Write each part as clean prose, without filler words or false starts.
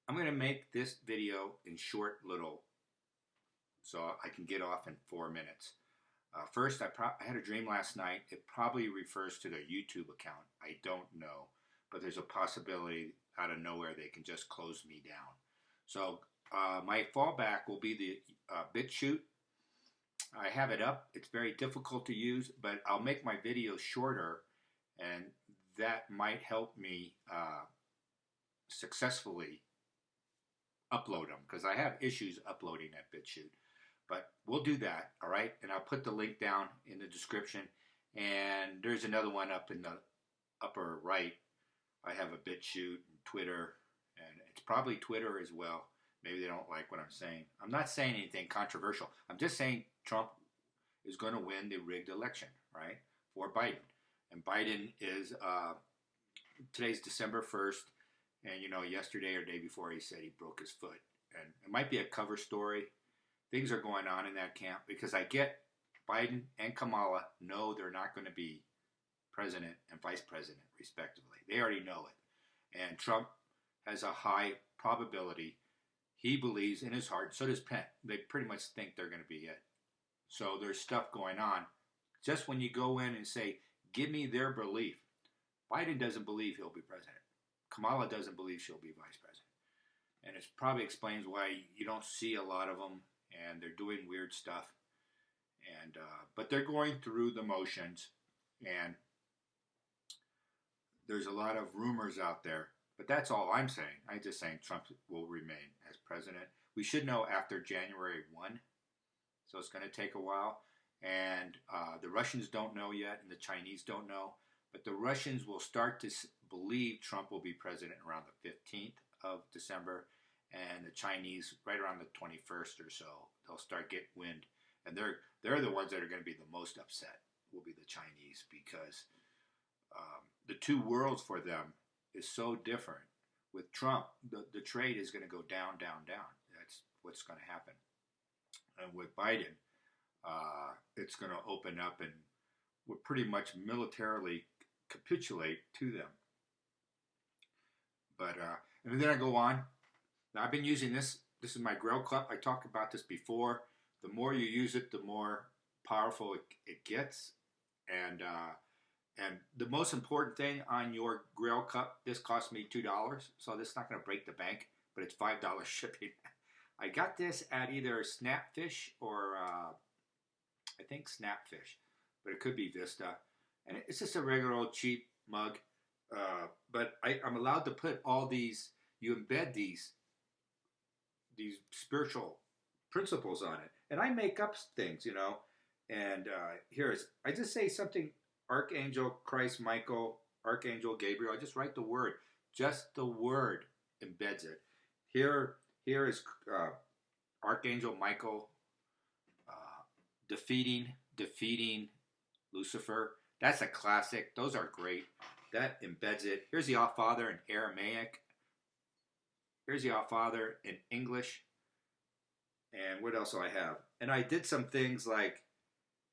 I'm going to make this video in short little so I can get off in 4 minutes. First, I had a dream last night. It probably refers to their YouTube account. I don't know, but there's a possibility out of nowhere they can just close me down. So my fallback will be the BitChute. I have it up. It's very difficult to use, but I'll make my videos shorter, and that might help me successfully upload them because I have issues uploading at BitChute. But we'll do that, all right? And I'll put the link down in the description. And there's another one up in the upper right. I have a BitChute and Twitter, and it's probably Twitter as well. Maybe they don't like what I'm saying. I'm not saying anything controversial. I'm just saying Trump is going to win the rigged election, right, for Biden. And Biden is, today's December 1st, and, yesterday or day before he said he broke his foot. And it might be a cover story. Things are going on in that camp because I get Biden and Kamala know they're not going to be president and vice president, respectively. They already know it. And Trump has a high probability. He believes in his heart, so does Penn. They pretty much think they're going to be it. So there's stuff going on. Just when you go in and say, give me their belief, Biden doesn't believe he'll be president. Kamala doesn't believe she'll be vice president. And it probably explains why you don't see a lot of them, and they're doing weird stuff. And but they're going through the motions, and there's a lot of rumors out there. But that's all I'm saying. I'm just saying Trump will remain as president. We should know after January 1, so it's going to take a while. And the Russians don't know yet, and the Chinese don't know. But the Russians will start to believe Trump will be president around the 15th of December, and the Chinese right around the 21st or so. They'll start getting wind, and they're the ones that are going to be the most upset. Will be the Chinese because the two worlds for them is so different. With Trump, the trade is going to go down, down, down. That's what's going to happen. And with Biden, it's going to open up and will pretty much militarily capitulate to them. But and then I go on. Now I've been using this. This is my Grail cup. I talked about this before. The more you use it, the more powerful it gets. And the most important thing on your Grail cup, this cost me $2, so this is not going to break the bank, but it's $5 shipping. I got this at either Snapfish or I think Snapfish, but it could be Vista. And it's just a regular old cheap mug. But I'm allowed to put all these, you embed these spiritual principles on it. And I make up things, And I just say something, Archangel Christ Michael, Archangel Gabriel. I just write the word. Just the word embeds it. Here is Archangel Michael defeating Lucifer. That's a classic. Those are great. That embeds it. Here's the Our Father in Aramaic. Here's the Our Father in English. And what else do I have? And I did some things like,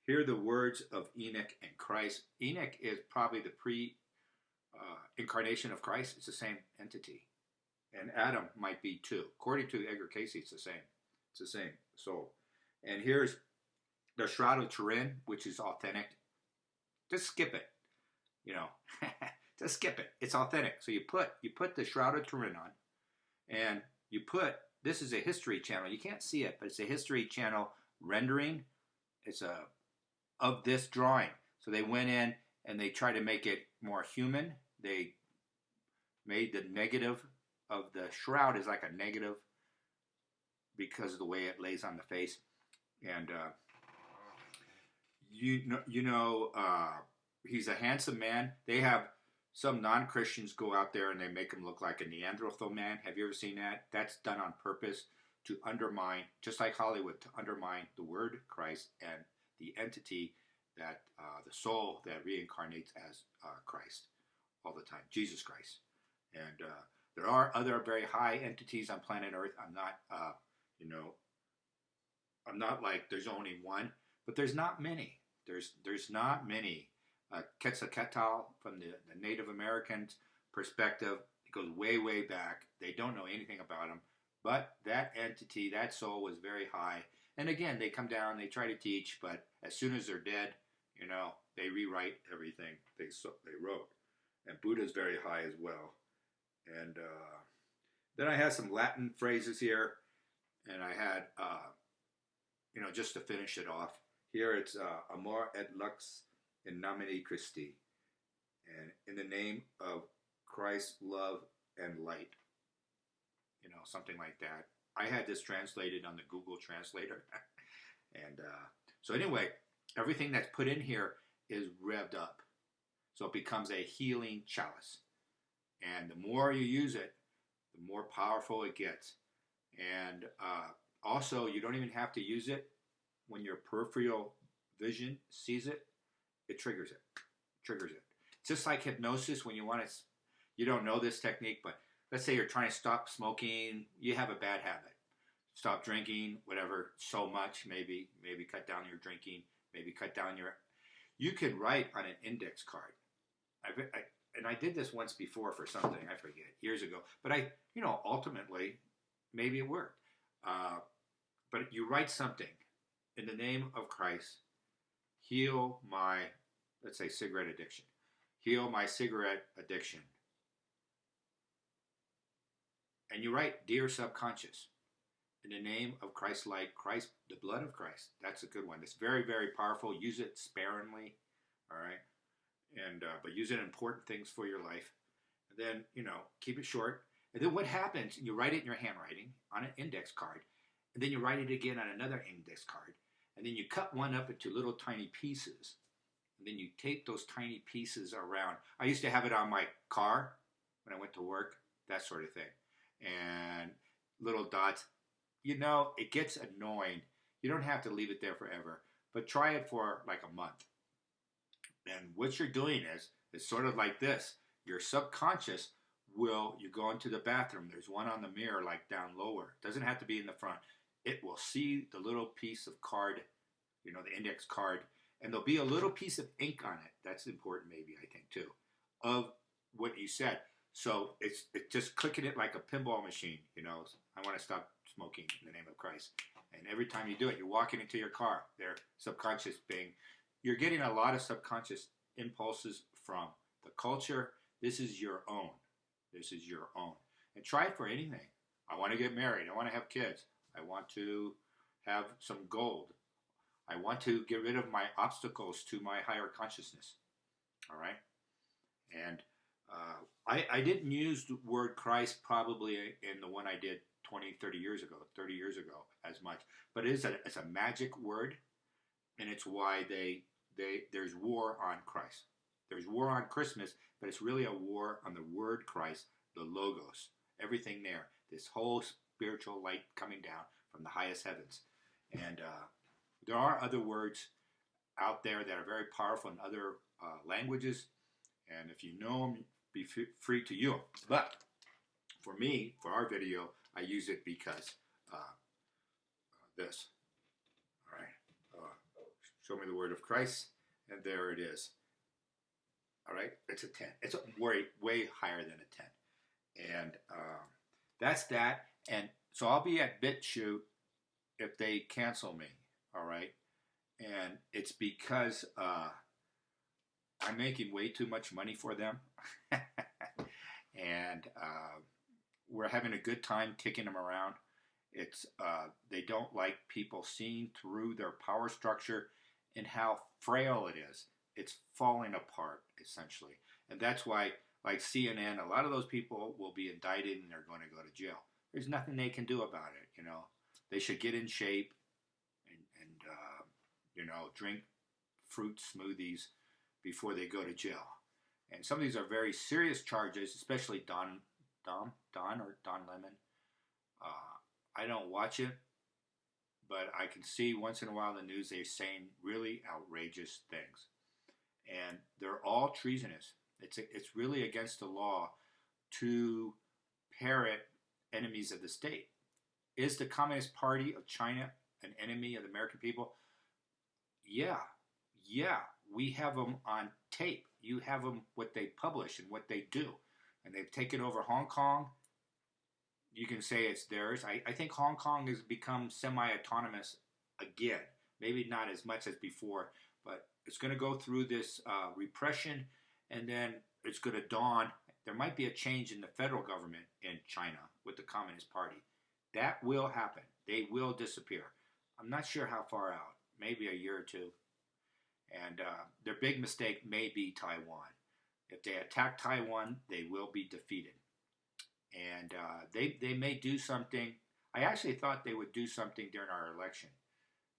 hear the words of Enoch and Christ. Enoch is probably the pre-incarnation of Christ. It's the same entity. And Adam might be too. According to Edgar Casey, it's the same. It's the same soul. And here's the Shroud of Turin, which is authentic. Just skip it. Just skip it. It's authentic. So you put the Shroud of Turin on, and you put, this is a history channel. You can't see it, but it's a history channel rendering. It's of this drawing. So they went in and they tried to make it more human. They made the negative of the shroud is like a negative because of the way it lays on the face. And he's a handsome man. They have some non-Christians go out there and they make him look like a Neanderthal man. Have you ever seen that? That's done on purpose to undermine, just like Hollywood, to undermine the word Christ and the entity that, the soul that reincarnates as Christ all the time, Jesus Christ. And there are other very high entities on planet Earth. I'm not, I'm not like there's only one, but there's not many. There's not many. Quetzalcoatl, from the Native Americans' perspective, goes way, way back. They don't know anything about him. But that entity, that soul was very high. And again, they come down, they try to teach, but as soon as they're dead, they rewrite everything they wrote. And Buddha's very high as well. And then I had some Latin phrases here, and I had, just to finish it off. Here it's Amor et Lux in nomine Christi, and in the name of Christ, love and light. Something like that. I had this translated on the Google Translator. And so anyway, everything that's put in here is revved up. So it becomes a healing chalice. And the more you use it, the more powerful it gets. And also, you don't even have to use it when your peripheral vision sees it. It triggers it. It's just like hypnosis when you don't know this technique, but let's say you're trying to stop smoking, you have a bad habit. Stop drinking, whatever, so much, maybe cut down your drinking, maybe cut down you could write on an index card. I did this once before for something, I forget, years ago, but ultimately, maybe it worked. But you write something, in the name of Christ, heal my, let's say, cigarette addiction. Heal my cigarette addiction. And you write, dear subconscious, in the name of Christ, like Christ, the blood of Christ. That's a good one. It's very, very powerful. Use it sparingly, all right? And but use it in important things for your life. And then, keep it short. And then what happens, you write it in your handwriting on an index card, and then you write it again on another index card, and then you cut one up into little tiny pieces, and then you tape those tiny pieces around. I used to have it on my car when I went to work, that sort of thing. And little dots. It gets annoying. You don't have to leave it there forever, but try it for like a month. And what you're doing is sort of like this. Your subconscious you go into the bathroom. There's one on the mirror, like down lower. It doesn't have to be in the front. It will see the little piece of card, the index card, and there'll be a little piece of ink on it. That's important, maybe, I think, too, of what you said. So it's just clicking it like a pinball machine, I want to stop smoking in the name of Christ. And every time you do it, you're walking into your car, their subconscious being. You're getting a lot of subconscious impulses from the culture. This is your own. And try it for anything. I want to get married. I want to have kids. I want to have some gold. I want to get rid of my obstacles to my higher consciousness. All right? And I didn't use the word Christ probably in the one I did 20, 30 years ago as much. But it's a magic word, and it's why there's war on Christ. There's war on Christmas, but it's really a war on the word Christ, the Logos, everything there. This whole spiritual light coming down from the highest heavens. And there are other words out there that are very powerful in other languages, and if you know them, be free to use them. But for me, for our video, I use it because this. All right. Show me the word of Christ, and there it is. All right. It's a 10. It's way higher than a 10. And that's that. And so I'll be at BitChute if they cancel me. All right. And it's because I'm making way too much money for them. And we're having a good time kicking them around. It's they don't like people seeing through their power structure and how frail it is. It's falling apart, essentially. And that's why, like CNN, a lot of those people will be indicted and they're going to go to jail. There's nothing they can do about it, They should get in shape and drink fruit smoothies before they go to jail. And some of these are very serious charges, especially Don Lemon. I don't watch it, but I can see once in a while in the news they're saying really outrageous things. And they're all treasonous. It's really against the law to parrot enemies of the state. Is the Communist Party of China an enemy of the American people? Yeah. We have them on tape. You have them, what they publish and what they do. and they've taken over Hong Kong. You can say it's theirs. I think Hong Kong has become semi-autonomous again. Maybe not as much as before, but it's going to go through this repression, and then it's going to dawn. There might be a change in the federal government in China with the Communist Party. That will happen. They will disappear. I'm not sure how far out. Maybe a year or two. And their big mistake may be Taiwan. If they attack Taiwan, they will be defeated. And they may do something. I actually thought they would do something during our election,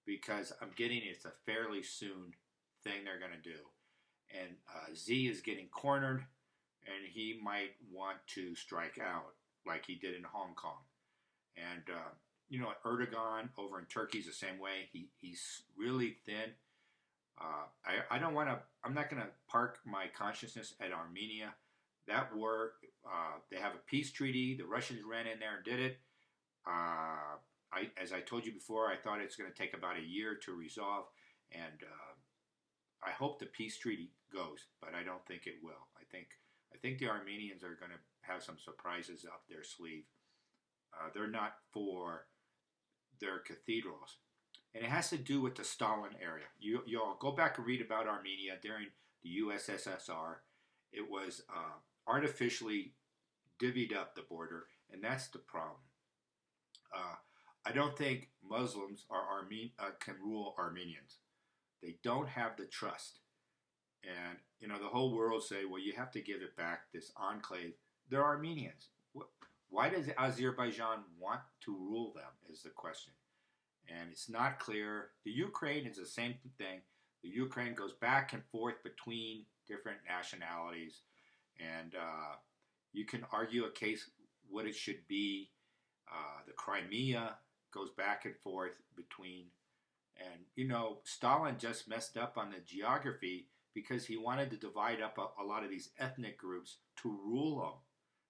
because I'm getting it's a fairly soon thing they're going to do. And Z is getting cornered, and he might want to strike out like he did in Hong Kong. And, Erdogan over in Turkey is the same way. He's really thin. I don't want to, I'm not going to park my consciousness at Armenia. That war, they have a peace treaty. The Russians ran in there and did it. As I told you before, I thought it's going to take about a year to resolve, and I hope the peace treaty goes, but I don't think it will. I think the Armenians are going to have some surprises up their sleeve. They're not for their cathedrals, and it has to do with the Stalin area. You'll go back and read about Armenia during the USSR. It was artificially divvied up, the border, and that's the problem. I don't think Muslims can rule Armenians. They don't have the trust. And, the whole world say, well, you have to give it back, this enclave. They're Armenians. Why does Azerbaijan want to rule them is the question. And it's not clear. The Ukraine is the same thing. The Ukraine goes back and forth between different nationalities. And you can argue a case what it should be. The Crimea goes back and forth between. And, Stalin just messed up on the geography because he wanted to divide up a lot of these ethnic groups to rule them.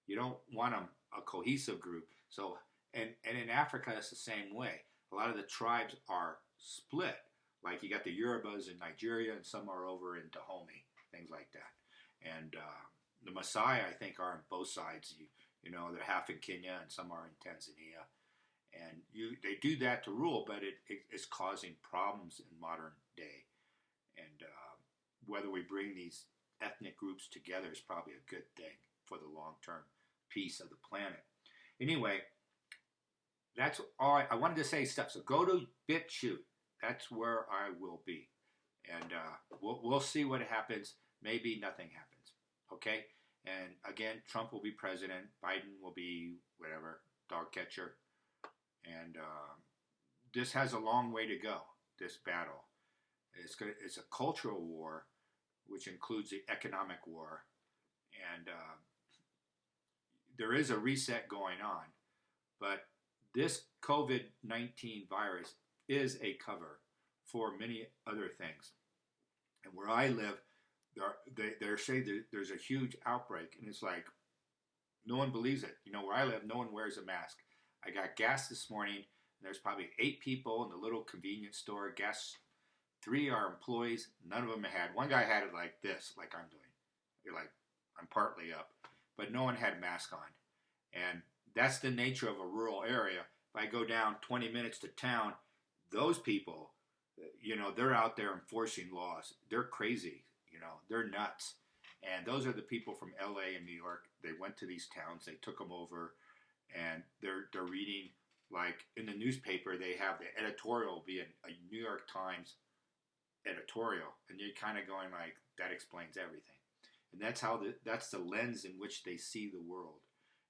You don't want them a cohesive group. So, and in Africa, it's the same way. A lot of the tribes are split. Like you got the Yorubas in Nigeria, and some are over in Dahomey, things like that. And the Maasai, I think, are on both sides. They're half in Kenya, and some are in Tanzania. And they do that to rule, but it's causing problems in modern day. And whether we bring these ethnic groups together is probably a good thing for the long-term peace of the planet. Anyway, that's all I wanted to say stuff. So go to BitChute. That's where I will be. And we'll see what happens. Maybe nothing happens. Okay? And again, Trump will be president. Biden will be whatever, dog catcher. And this has a long way to go, this battle. It's a cultural war, which includes the economic war. And there is a reset going on. But this COVID-19 virus is a cover for many other things. And where I live, they say there's a huge outbreak. And it's like, no one believes it. Where I live, no one wears a mask. I got gas this morning, and there's probably 8 people in the little convenience store. Gas, 3 are employees. None of them had. One guy had it like this, like I'm doing. You're like, I'm partly up. But no one had a mask on. And that's the nature of a rural area. If I go down 20 minutes to town, those people, they're out there enforcing laws. They're crazy. They're nuts. And those are the people from LA and New York. They went to these towns. They took them over. And they're reading, like in the newspaper, they have the editorial be a New York Times editorial, and you're kind of going like, that explains everything. And that's the lens in which they see the world.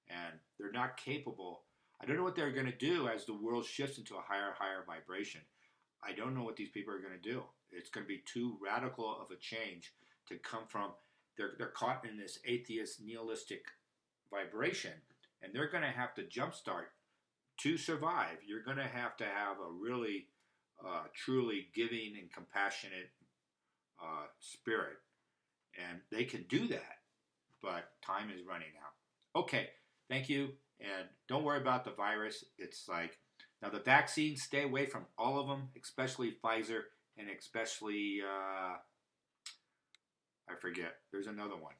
And they're not capable. I don't know what they're going to do as the world shifts into a higher vibration. I don't know what these people are going to do. It's going to be too radical of a change to come from. They're caught in this atheist, nihilistic vibration. And they're going to have to jumpstart to survive. You're going to have a really, truly giving and compassionate spirit. And they can do that, but time is running out. Okay, thank you. And don't worry about the virus. It's like, now the vaccines, stay away from all of them, especially Pfizer and especially, I forget, there's another one.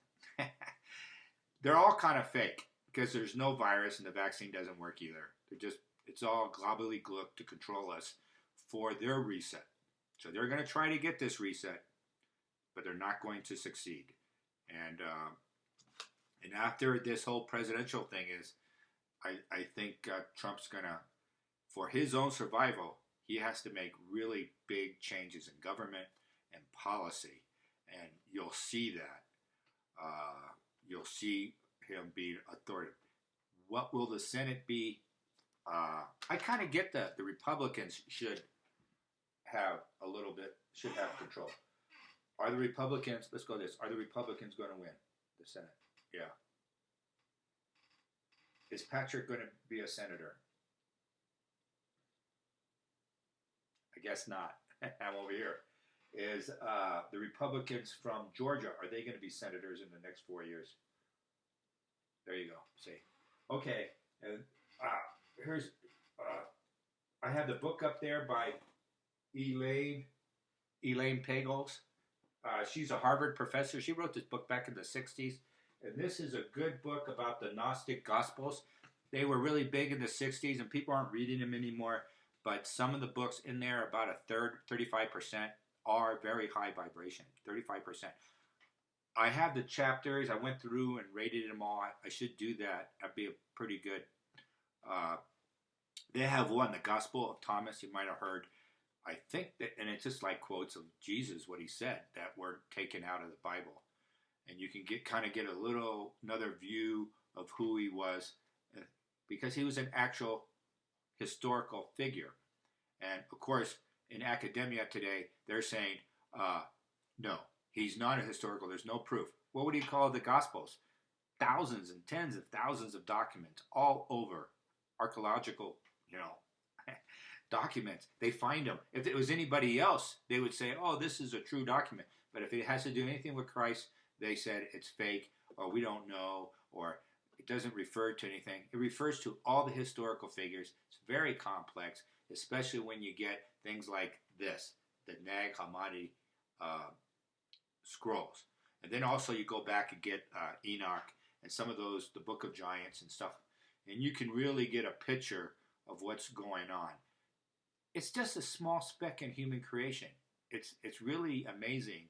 they're all kind of fake because there's no virus and the vaccine doesn't work either. It's all globally glooked to control us for their reset. So they're going to try to get this reset, but they're not going to succeed. And after this whole presidential thing is, I think Trump's going to, for his own survival, he has to make really big changes in government and policy. And you'll see that. You'll see him be authoritative. What will the Senate be? I kind of get that the Republicans should have control. Are the Republicans, let's go this, are the Republicans going to win the Senate? Yeah. Is Patrick going to be a senator? I guess not. I'm over here. Is the Republicans from Georgia, are they going to be senators in the next 4 years? There you go. See. Okay. And here's, I have the book up there by Elaine Pagels. She's a Harvard professor. She wrote this book back in the 60s. And this is a good book about the Gnostic Gospels. They were really big in the 60s, and people aren't reading them anymore. But some of the books in there, about a third, 35%, are very high vibration, 35%. I have the chapters. I went through and rated them all. I should do that. That'd be pretty good. They have one, the Gospel of Thomas, you might have heard. I think that, and it's just like quotes of Jesus, what he said, that were taken out of the Bible. And you can get another view of who he was, because he was an actual historical figure. And of course, in academia today, they're saying, no, he's not a historical. There's no proof. What would he call the Gospels? Thousands and tens of thousands of documents all over, archaeological, documents. They find them. If it was anybody else, they would say, oh, this is a true document. But if it has to do anything with Christ, they said it's fake, or we don't know, or it doesn't refer to anything. It refers to all the historical figures. It's very complex, especially when you get things like this, the Nag Hammadi scrolls. And then also you go back and get Enoch and some of those, the Book of Giants and stuff. And you can really get a picture of what's going on. It's just a small speck in human creation. It's really amazing.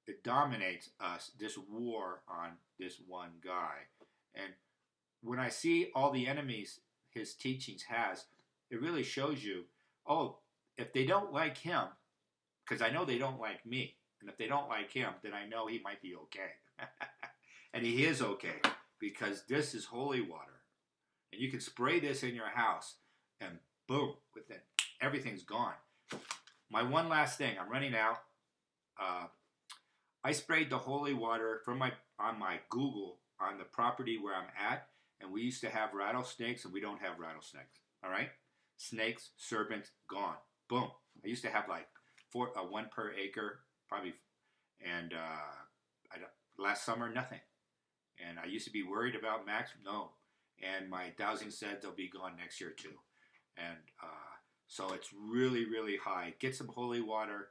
It dominates us, this war on this one guy. And when I see all the enemies his teachings has, it really shows you, oh, if they don't like him, because I know they don't like me, and if they don't like him, then I know he might be okay. And he is okay, because this is holy water. And you can spray this in your house, and boom, within everything's gone. My one last thing, I'm running out. I sprayed the holy water on my Google on the property where I'm at, and we used to have rattlesnakes, and we don't have rattlesnakes. All right, snakes, serpents, gone. Boom. I used to have like one per acre, probably, and last summer nothing. And I used to be worried about Max. No, and my dowsing said they'll be gone next year too. And so it's really, really high. Get some holy water,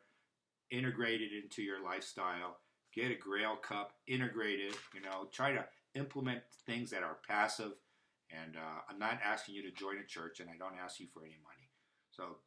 integrate it into your lifestyle. Get a Grail cup, integrate it. Try to implement things that are passive. And I'm not asking you to join a church, and I don't ask you for any money. So